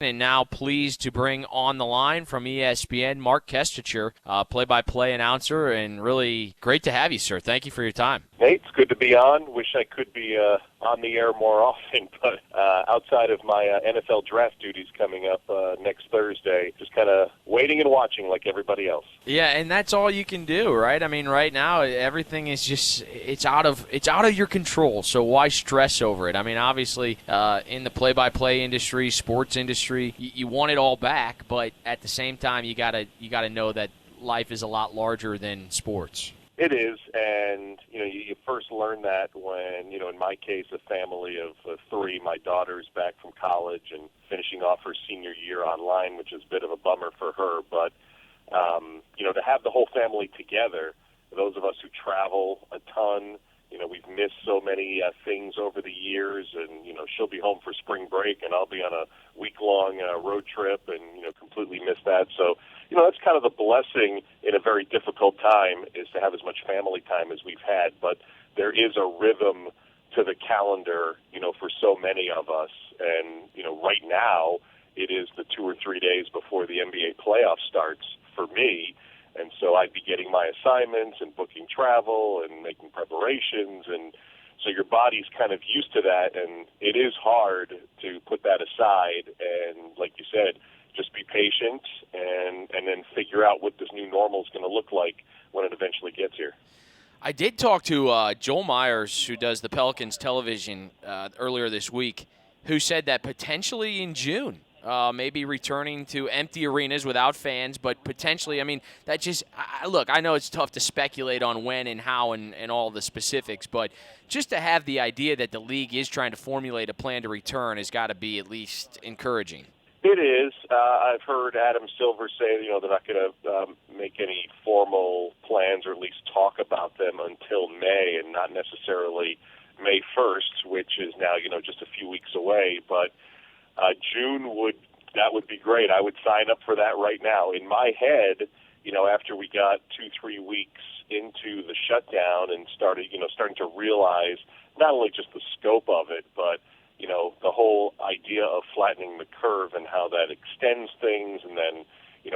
And now pleased to bring on the line from ESPN, Marc Kestecher, play-by-play announcer, and really great to have you, sir. Thank you for your time. Nate, it's good to be on. Wish I could be on the air more often, but outside of my NFL draft duties coming up next Thursday, just kind of waiting and watching like everybody else. Yeah, and that's all you can do, right? I mean, right now everything is just it's out of your control. So why stress over it? I mean, obviously, in the play-by-play industry, sports industry, you want it all back, but at the same time, you gotta know that life is a lot larger than sports. It is, and you first learn that when, in my case, a family of three, my daughter's back from college and finishing off her senior year online, which is a bit of a bummer for her. But, to have the whole family together, those of us who travel a ton, we've missed so many things over the years, and, she'll be home for spring break, and I'll be on a week-long road trip and, completely miss that. So, that's kind of the blessing in a very difficult time, is to have as much family time as we've had. But there is a rhythm to the calendar, for so many of us. And, right now it is the 2 or 3 days before the NBA playoff starts for me. And so I'd be getting my assignments and booking travel and making preparations. And so your body's kind of used to that. And it is hard to put that aside. And like you said, just be patient and then figure out what this new normal is going to look like when it eventually gets here. I did talk to Joel Myers, who does the Pelicans television, earlier this week, who said that potentially in June, maybe returning to empty arenas without fans, but potentially, I mean, that just look, I know it's tough to speculate on when and how and all the specifics, but just to have the idea that the league is trying to formulate a plan to return has got to be at least encouraging. It is. I've heard Adam Silver say, they're not going to make any formal plans, or at least talk about them until May, and not necessarily May 1st, which is now, just a few weeks away. But June would be great. I would sign up for that right now. In my head, after we got 2-3 weeks into the shutdown and starting to realize not only just the scope of it, but the whole idea of flattening the curve and how that extends things, and then,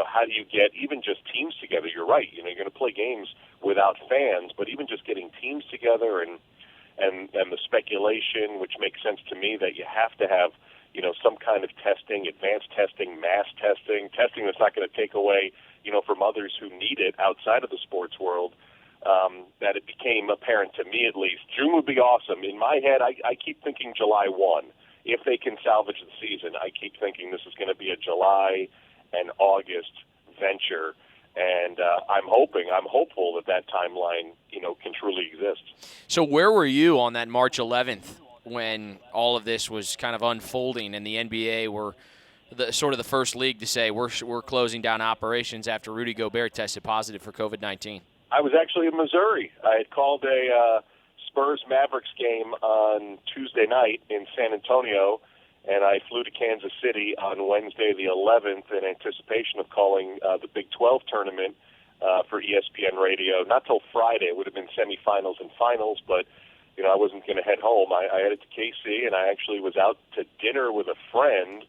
how do you get even just teams together? You're right. You're going to play games without fans, but even just getting teams together and the speculation, which makes sense to me, that you have to have, some kind of testing, advanced testing, mass testing that's not going to take away, from others who need it outside of the sports world. That it became apparent to me, at least. June would be awesome. In my head, I keep thinking July 1. If they can salvage the season, I keep thinking this is going to be a July and August venture. And I'm hopeful that timeline, can truly exist. So where were you on that March 11th when all of this was kind of unfolding and the NBA were sort of the first league to say we're closing down operations after Rudy Gobert tested positive for COVID-19? I was actually in Missouri. I had called a Spurs-Mavericks game on Tuesday night in San Antonio, and I flew to Kansas City on Wednesday the 11th in anticipation of calling the Big 12 tournament for ESPN Radio. Not till Friday. It would have been semifinals and finals, but I wasn't going to head home. I headed to KC, and I actually was out to dinner with a friend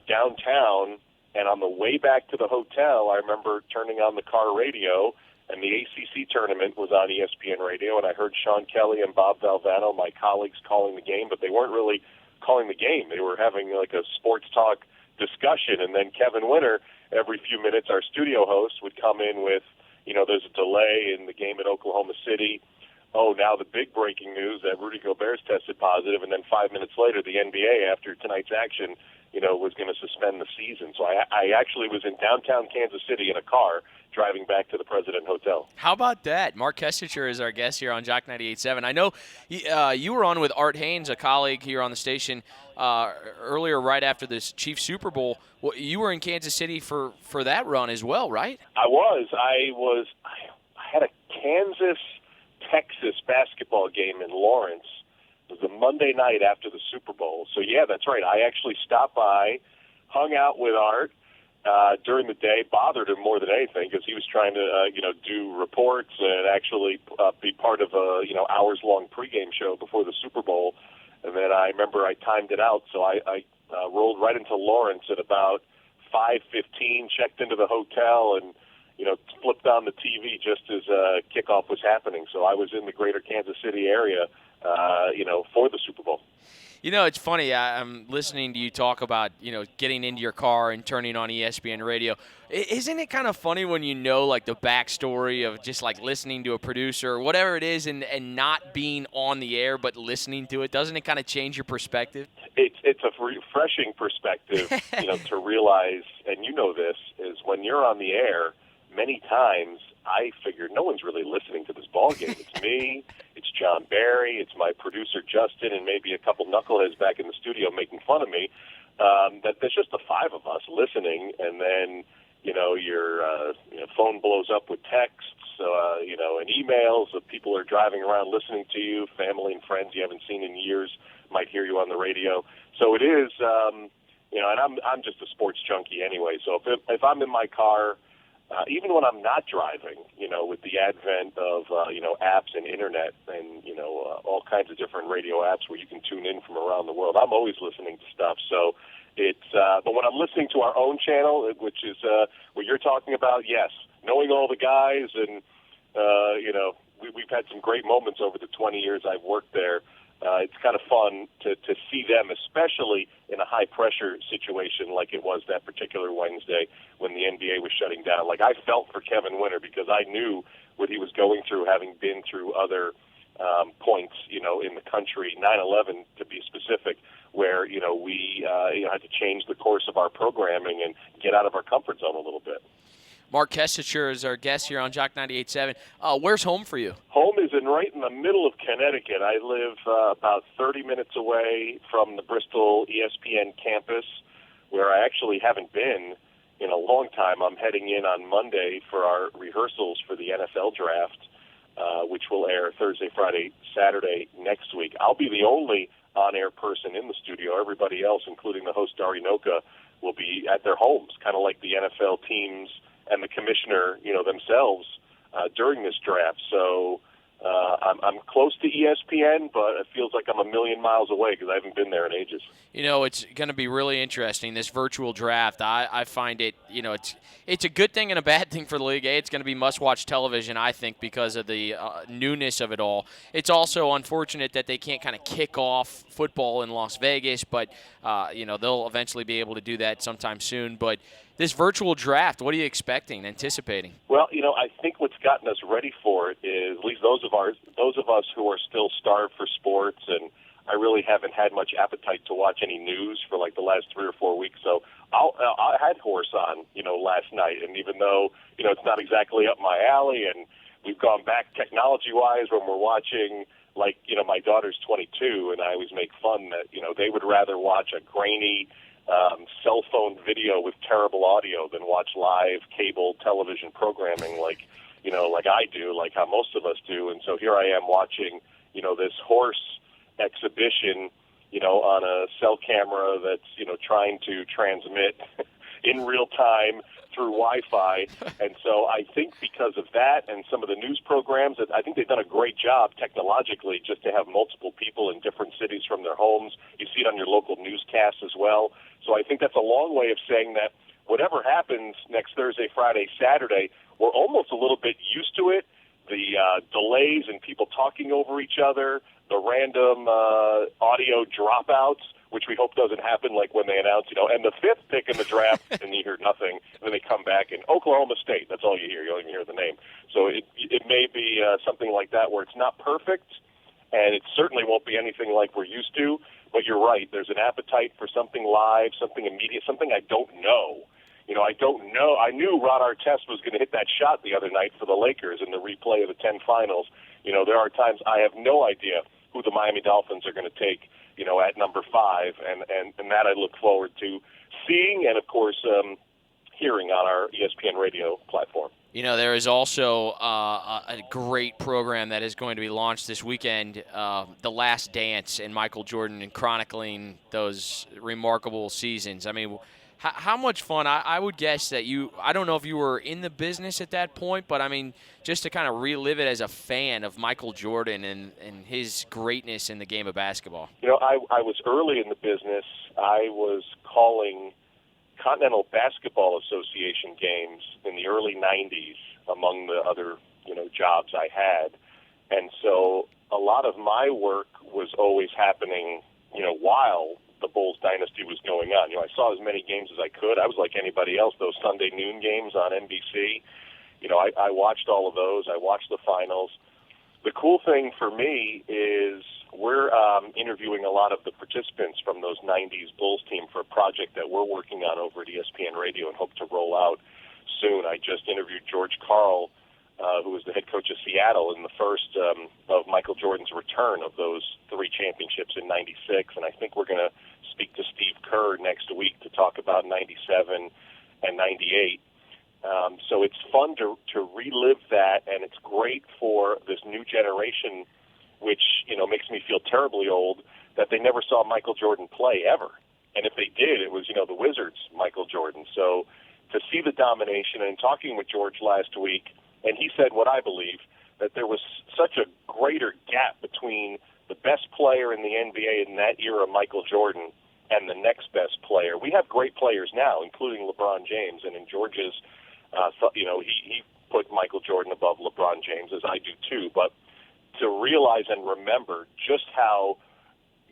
downtown, and on the way back to the hotel, I remember turning on the car radio, and the ACC tournament was on ESPN Radio, and I heard Sean Kelly and Bob Valvano, my colleagues, calling the game, but they weren't really calling the game. They were having like a sports talk discussion, and then Kevin Winter, every few minutes, our studio host, would come in with, there's a delay in the game at Oklahoma City. Oh, now the big breaking news that Rudy Gobert's tested positive, and then 5 minutes later, the NBA, after tonight's action, was going to suspend the season. So I actually was in downtown Kansas City in a car driving back to the President Hotel. How about that? Marc Kestecher is our guest here on JOCK 98.7. I know you were on with Art Haynes, a colleague here on the station, earlier right after this Chiefs Super Bowl. Well, you were in Kansas City for that run as well, right? I was. I had a Kansas-Texas basketball game in Lawrence. It was the Monday night after the Super Bowl. So, yeah, that's right. I actually stopped by, hung out with Art during the day, bothered him more than anything because he was trying to, do reports and actually be part of a, hours-long pregame show before the Super Bowl. And then I remember I timed it out, so I rolled right into Lawrence at about 5:15, checked into the hotel, and flipped on the TV just as kickoff was happening. So I was in the greater Kansas City area, for the Super Bowl. It's funny. I'm listening to you talk about, getting into your car and turning on ESPN Radio. Isn't it kind of funny when like the backstory of just like listening to a producer or whatever it is and not being on the air but listening to it? Doesn't it kind of change your perspective? It's a refreshing perspective, to realize, and this, is when you're on the air, many times I figure no one's really listening to this ball game. It's me, it's John Barry, it's my producer Justin, and maybe a couple knuckleheads back in the studio making fun of me. That there's just the five of us listening, and then your phone blows up with texts, and emails of people are driving around listening to you, family and friends you haven't seen in years might hear you on the radio. So it is, and I'm just a sports junkie anyway. So if I'm in my car. Even when I'm not driving, with the advent of, apps and internet and, all kinds of different radio apps where you can tune in from around the world, I'm always listening to stuff. So it's, but when I'm listening to our own channel, which is what you're talking about, yes, knowing all the guys and, we've had some great moments over the 20 years I've worked there. It's kind of fun to see them, especially in a high-pressure situation like it was that particular Wednesday when the NBA was shutting down. Like, I felt for Kevin Winter because I knew what he was going through, having been through other points, in the country, 9/11 to be specific, where, we had to change the course of our programming and get out of our comfort zone a little bit. Marc Kestecher is our guest here on JOCK 98.7. Where's home for you? Home is right in the middle of Connecticut. I live about 30 minutes away from the Bristol ESPN campus, where I actually haven't been in a long time. I'm heading in on Monday for our rehearsals for the NFL draft, which will air Thursday, Friday, Saturday next week. I'll be the only on-air person in the studio. Everybody else, including the host, Dari Noka, will be at their homes, kind of like the NFL teams and the commissioner, themselves during this draft. So I'm close to ESPN, but it feels like I'm a million miles away because I haven't been there in ages. It's going to be really interesting, this virtual draft. I find it, it's a good thing and a bad thing for the league. It's going to be must-watch television, I think, because of the newness of it all. It's also unfortunate that they can't kind of kick off football in Las Vegas, but, they'll eventually be able to do that sometime soon. But this virtual draft, what are you anticipating? Well, I think what's gotten us ready for it is, at least those of us who are still starved for sports, and I really haven't had much appetite to watch any news for like the last 3 or 4 weeks. So I had horse on, last night, and even though it's not exactly up my alley, and we've gone back technology-wise when we're watching. Like, my daughter's 22, and I always make fun that they would rather watch a grainy cell phone video with terrible audio than watch live cable television programming like I do, like how most of us do. And so here I am watching, this horse exhibition, on a cell camera that's, trying to transmit in real time through Wi-Fi. And so I think because of that and some of the news programs, I think they've done a great job technologically just to have multiple people in different cities from their homes. You see it on your local newscasts as well. So I think that's a long way of saying that whatever happens next Thursday, Friday, Saturday, we're almost a little bit used to it. The delays and people talking over each other, the random audio dropouts, which we hope doesn't happen, like when they announce, and the 5th pick in the draft, and you hear nothing, and then they come back, and Oklahoma State, that's all you hear. You don't even hear the name. So it may be something like that where it's not perfect, and it certainly won't be anything like we're used to, but you're right. There's an appetite for something live, something immediate, something I don't know. I don't know. I knew Rod Artest was going to hit that shot the other night for the Lakers in the replay of the 10 finals. There are times I have no idea who the Miami Dolphins are going to take, at number 5, and that I look forward to seeing and, of course, hearing on our ESPN radio platform. There is also a great program that is going to be launched this weekend, The Last Dance, and Michael Jordan, and chronicling those remarkable seasons. I mean, how much fun? I would guess that I don't know if you were in the business at that point, but I mean, just to kind of relive it as a fan of Michael Jordan and his greatness in the game of basketball. I was early in the business. I was calling Continental Basketball Association games in the early 90s, among the other, jobs I had. And so a lot of my work was always happening, while the Bulls dynasty was going on. I saw as many games as I could. I was like anybody else, those Sunday noon games on NBC. I watched all of those. I watched the finals. The cool thing for me is we're interviewing a lot of the participants from those 90s Bulls team for a project that we're working on over at ESPN Radio and hope to roll out soon. I just interviewed George Karl, who was the head coach of Seattle in the first of Michael Jordan's return of those 3 championships in 96, and I think we're going to speak to Steve Kerr next week to talk about 97 and 98. So it's fun to relive that, and it's great for this new generation, which, makes me feel terribly old, that they never saw Michael Jordan play ever. And if they did, it was, the Wizards' Michael Jordan. So to see the domination, and talking with George last week, and he said what I believe, that there was such a greater gap between the best player in the NBA in that era, Michael Jordan, and the next best player. We have great players now, including LeBron James, and in George's, he put Michael Jordan above LeBron James, as I do too, but to realize and remember just how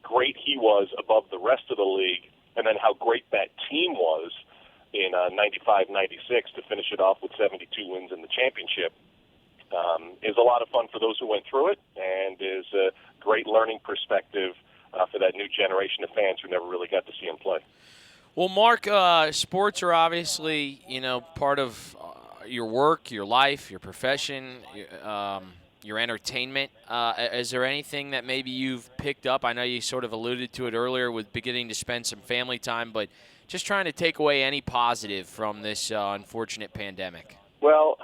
great he was above the rest of the league, and then how great that team was in 95-96 to finish it off with 72 wins in the championship, is a lot of fun for those who went through it, and is a great learning perspective for that new generation of fans who never really got to see him play. Well, Mark, sports are obviously, part of your work, your life, your profession, your entertainment. Is there anything that maybe you've picked up? I know you sort of alluded to it earlier with beginning to spend some family time, but just trying to take away any positive from this unfortunate pandemic. Well,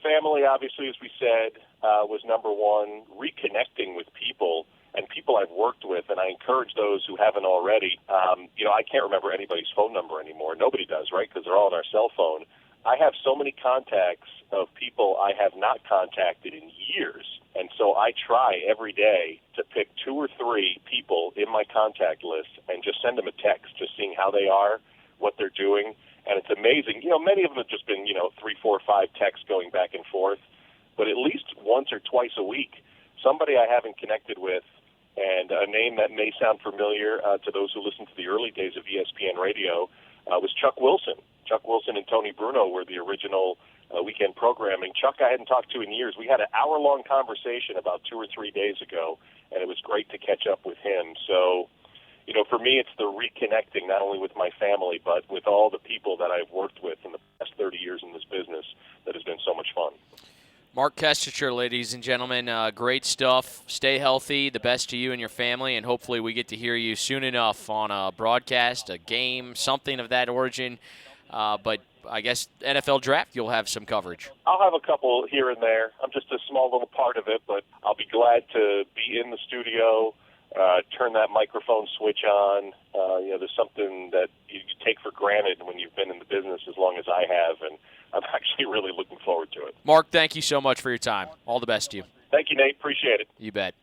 family, obviously, as we said, was number one. Reconnecting with people and people I've worked with, and I encourage those who haven't already. I can't remember anybody's phone number anymore. Nobody does, right, because they're all on our cell phone. I have so many contacts of people I have not contacted in years, and so I try every day to pick 2 or 3 people in my contact list and just send them a text, just seeing how they are, what they're doing, and it's amazing. Many of them have just been, 3, 4, 5 texts going back and forth, but at least once or twice a week, somebody I haven't connected with, and a name that may sound familiar to those who listen to the early days of ESPN Radio, was Chuck Wilson. Chuck Wilson and Tony Bruno were the original weekend programming. Chuck I hadn't talked to in years. We had an hour-long conversation about 2 or 3 days ago, and it was great to catch up with him. So, for me, it's the reconnecting, not only with my family, but with all the people that I've worked with in the past 30 years in this business that has been so much fun. Marc Kestecher, ladies and gentlemen, great stuff. Stay healthy, the best to you and your family, and hopefully we get to hear you soon enough on a broadcast, a game, something of that origin. But I guess NFL draft, you'll have some coverage. I'll have a couple here and there. I'm just a small little part of it, but I'll be glad to be in the studio, turn that microphone switch on. There's something that you take for granted when you've been in the business as long as I have, and I'm actually really looking forward to it. Mark, thank you so much for your time. All the best to you. Thank you, Nate. Appreciate it. You bet.